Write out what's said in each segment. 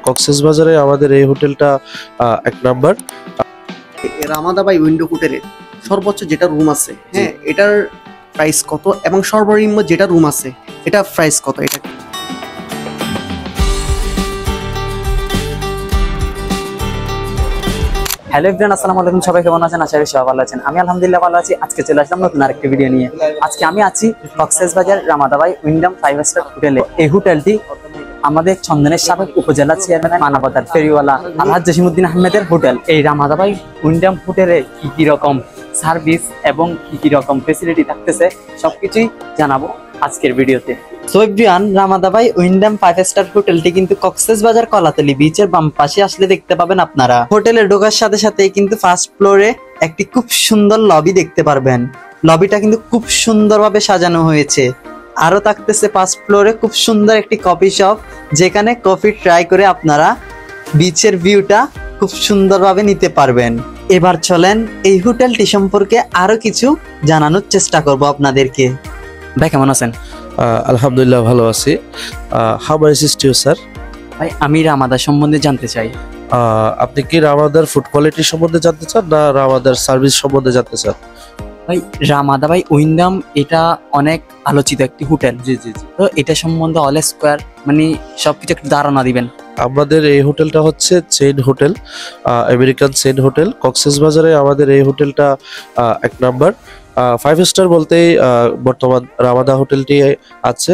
কক্সবাজারে আমাদের এই হোটেলটা এক নাম্বার। রামাদাবাই উইন্ডো হোটেলের সর্বোচ্চ যেটা রুম আছে, হ্যাঁ, এটার প্রাইস কত এবং সর্বনিম্ন যেটা রুম আছে এটা প্রাইস কত? এটা হ্যালো এভরিওয়ান, আসসালামু আলাইকুম। সবাই কেমন আছেন? আশা করি সবাই ভালো আছেন। আমি আলহামদুলিল্লাহ ভালো আছি। আজকে চলে আসলাম নতুন আরেকটি ভিডিও নিয়ে। আজকে আমি আছি কক্সবাজার রামাদাবাই উইন্ডাম 5 স্টার হোটেলে। এই হোটেলটি আমাদের চন্দনের সাবেক উপজেলা চেয়ারম্যান মানবতার ফেরিওয়ালা আলহাজ জসিমউদ্দিন আহমেদের হোটেল। এই রামাদাবাই উইন্ডাম হোটেলে কি রকম সার্ভিস এবং কি রকম ফেসিলিটি থাকতেছে সবকিছুই জানাবো আজকের ভিডিওতে। সো এভরিওয়ান, রামাদাবাই উইন্ডাম 5 স্টার হোটেলটি কিন্তু কক্সবাজার কলাতলি বিচের বাম পাশে আসলে দেখতে পাবেন আপনারা। হোটেলে ঢোকার সাথে সাথে কিন্তু ফার্স্ট ফ্লোরে একটি খুব সুন্দর লবি দেখতে পারবেন। লবিটা কিন্তু খুব সুন্দরভাবে সাজানো হয়েছে। আরো থাকতেছে ফার্স্ট ফ্লোরে খুব সুন্দর একটি কফি শপ, যেখানে কফি ট্রাই করে আপনারা বিচের ভিউটা খুব সুন্দরভাবে নিতে পারবেন। এবার চলেন এই হোটেলটি সম্পর্কে আরো কিছু জানানোর চেষ্টা করব আপনাদেরকে। ভাই কেমন আছেন? আলহামদুলিল্লাহ ভালো আছি। How my assist you sir? ভাই আমি রামাদা সম্বন্ধে জানতে চাই। আপনি কি রামাদার ফুড কোয়ালিটি সম্বন্ধে জানতে চান না রামাদার সার্ভিস সম্বন্ধে জানতে চান? ভাই রামাদাবাই উইন্ডাম এটা অনেক আলোচিত একটি হোটেল। জি জি জি। তো এটা সম্বন্ধে অল স্কোয়ার মানে সবকিছু একটু ধারণা দিবেন। আমাদের এই হোটেলটা হচ্ছে chain hotel, American chain hotel. কক্সবাজারে আমাদের এই হোটেলটা এক নাম্বার। 5 স্টার বলতেই বর্তমান রামাদা হোটেলটি আছে।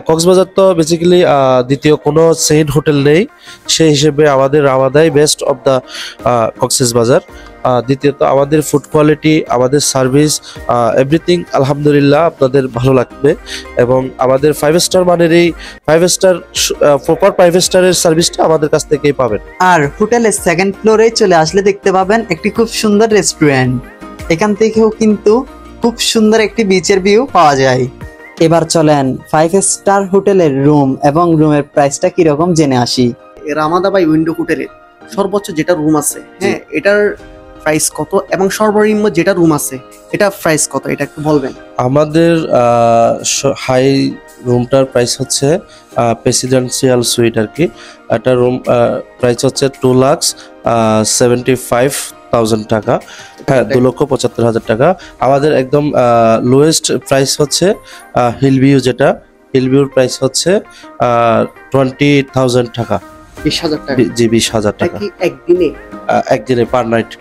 কক্সবাজার তো বেসিক্যালি দ্বিতীয় কোনো চেইন হোটেল নেই, সেই হিসেবে আমাদের রামাদাই বেস্ট অফ দ্য কক্সবাজার। দ্বিতীয়ত আমাদের ফুড কোয়ালিটি, আমাদের সার্ভিস, এভরিথিং আলহামদুলিল্লাহ আপনাদের ভালো লাগবে। এবং আমাদের 5 স্টার মানের এই 5 স্টার প্রপার 5 স্টারের সার্ভিসটা আমাদের কাছ থেকেই পাবেন। আর হোটেলের সেকেন্ড ফ্লোরে চলে আসলে দেখতে পাবেন একটি খুব সুন্দর রেস্টুরেন্ট। এখান থেকেও কিন্তু খুব সুন্দর একটি বিচের ভিউ পাওয়া যায়। এবার চলেন 5 স্টার হোটেলের রুম এবং রুমের প্রাইসটা কিরকম জেনে আসি। রামাদাবাই উইন্ডো হোটেলের সর্বোচ্চ যেটা রুম আছে, হ্যাঁ, এটার প্রাইস কত এবং সর্বনিম্ন যেটা রুম আছে এটা প্রাইস কত? এটা একটু বলবেন। আমাদের হাই রুমটার প্রাইস হচ্ছে প্রেসিডেন্সিয়াল সুইট আর কি। একটা রুম প্রাইস হচ্ছে 2,75,000 টাকা, হ্যাঁ, 2,75,000 টাকা। আমাদের একদম লোয়েস্ট প্রাইস হচ্ছে হিলভিউ, যেটা হিলভিউর প্রাইস হচ্ছে 20,000 টাকা। 20,000 টাকা? জি, 20,000 টাকা একদিনে পার নাইট।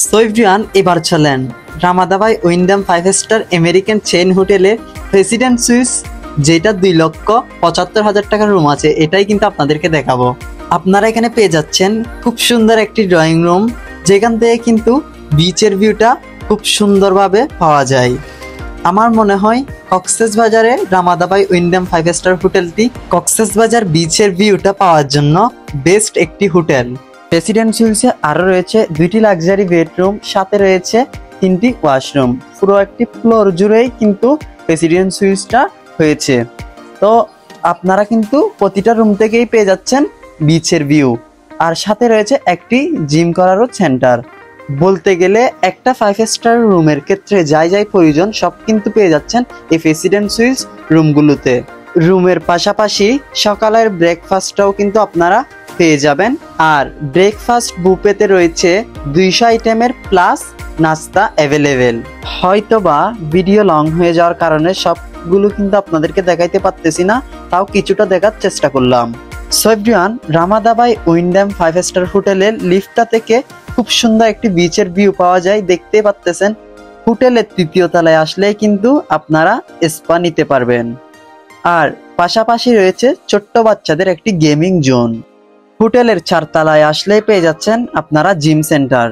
সো এভরিওয়ান, এবার চলেন রামাদাবাই উইন্ডাম 5 স্টার আমেরিকান চেইন হোটেলের প্রেসিডেন্ট সুইস, যেটা 2,75,000 টাকার রুম আছে, এটাই কিন্তু আপনাদেরকে দেখাবো। আপনারা এখানে পেয়ে যাচ্ছেন খুব সুন্দর একটি ড্রয়িং রুম, যেখান থেকে কিন্তু বিচের ভিউটা খুব সুন্দরভাবে পাওয়া যায়। আমার মনে হয় কক্সবাজারে রামাদাবাই উইন্ডাম 5 স্টার হোটেলটি কক্সবাজার বিচের ভিউটা পাওয়ার জন্য বেস্ট একটি হোটেল। প্রেসিডেন্ট সুইটসে আরো রয়েছে 2টি লাক্সারি বেডরুম, সাথে রয়েছে 3টি ওয়াশরুম। পুরো একটি ফ্লোর জুড়েই কিন্তু প্রেসিডেন্ট সুইটসটা হয়েছে। তো আপনারা কিন্তু প্রতিটা রুম থেকেই পেয়ে যাচ্ছেন বিচের ভিউ, আর সাথে রয়েছে একটি জিম করারও সেন্টার। বলতে গেলে একটা 5 স্টার রুমের ক্ষেত্রে যাই যাই প্রয়োজন সব কিন্তু পেয়ে যাচ্ছেন এই প্রেসিডেন্ট সুইটস রুমগুলোতে। রুমের পাশাপাশি সকালের ব্রেকফাস্টটাও কিন্তু আপনারা পেয়ে যাবেন। আর ব্রেকফাস্ট বুফেতে রয়েছে 200 আইটেমের প্লাস নাস্তা অ্যাভেলেবেল। হয়তোবা ভিডিও লং হয়ে যাওয়ার কারণে সবগুলো কিন্তু আপনাদেরকে দেখাইতে পারতেছি না, তাও কিছুটা দেখার চেষ্টা করলাম। সো এভরিওয়ান, রামাদাবাই উইন্ডাম 5 স্টার হোটেলের লিফটটা থেকে খুব সুন্দর একটি বিচের ভিউ পাওয়া যায়, দেখতে পাচ্তেছেন। হোটেলের 3য় তলায় আসলে কিন্তু আপনারা স্পা নিতে পারবেন। আর পাশাপাশি রয়েছে ছোট্ট বাচ্চাদের একটি গেমিং জোন। হোটেলের 4 তলায় আসলেই পেয়ে যাচ্ছেন আপনারা জিম সেন্টার।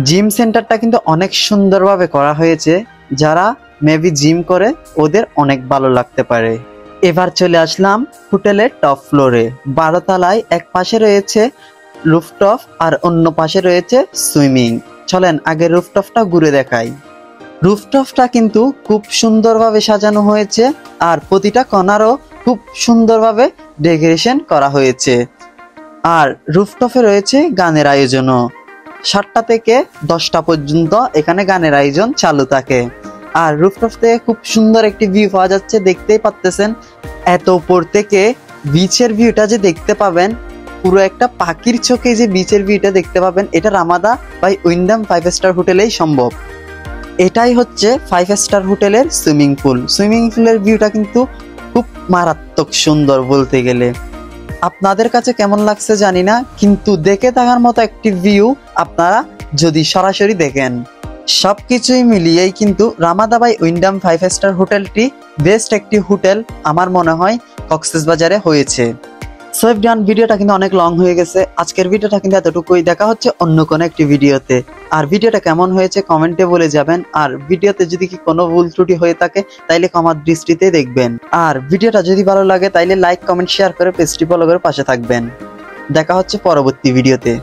জিম সেন্টারটা কিন্তু অনেক সুন্দরভাবে করা হয়েছে, যারা মেবি জিম করে ওদের অনেক ভালো লাগতে পারে। এবার চলে আসলাম হোটেলের টপ ফ্লোরে। 12 তলায় এক পাশে রয়েছে রুফটপ আর অন্য পাশে রয়েছে সুইমিং। চলেন আগে রুফটপটা ঘুরে দেখাই। রুফটপটা কিন্তু খুব সুন্দরভাবে সাজানো হয়েছে, আর প্রতিটা কর্নারও খুব সুন্দরভাবে ডেকোরেশন করা হয়েছে। আর রুফটপে রয়েছে গানের আয়োজনও। 7টা থেকে 10টা পর্যন্ত এখানে গানের আয়োজন চালু থাকে। আর রুফটপ থেকে খুব সুন্দর একটি ভিউ পাওয়া যাচ্ছে, দেখতেই পাচ্তেছেন। এত উপর থেকে বিচের ভিউটা যে দেখতে পাবেন পুরো একটা পাখির চোখে যে বিচের ভিউটা দেখতে পাবেন, এটা রামাদা বাই উইন্ডাম 5 স্টার হোটেলেই সম্ভব। এটাই হচ্ছে 5 স্টার হোটেলের সুইমিং পুল। সুইমিং পুলের ভিউটা কিন্তু খুব মারাত্মক সুন্দর বলতে গেলে। আপনাদের কাছে কেমন লাগছে জানি না, কিন্তু দেখে থাকার মতো একটি ভিউ আপনারা যদি সরাসরি দেখেন। সবকিছুই মিলিয়েই কিন্তু রামাদা বাই উইন্ডাম 5 স্টার হোটেলটি বেস্ট একটি হোটেল আমার মনে হয় কক্সবাজারে হয়েছে। সো এভরিওয়ান, ভিডিওটা কিন্তু অনেক লং হয়ে গেছে। আজকের ভিডিওটা কিন্তু এতটুকুই। দেখা হচ্ছে অন্য কোনো একটি ভিডিওতে। আর ভিডিওটা কেমন হয়েছে কমেন্টে বলে যাবেন। আর ভিডিওতে যদি কি কোনো ভুল ত্রুটি হয়ে থাকে তাইলে ক্ষমার দৃষ্টিতে দেখবেন। আর ভিডিওটা যদি ভালো লাগে তাইলে লাইক, কমেন্ট, শেয়ার করে পেজটি ফলো করে পাশে থাকবেন। দেখা হচ্ছে পরবর্তী ভিডিওতে।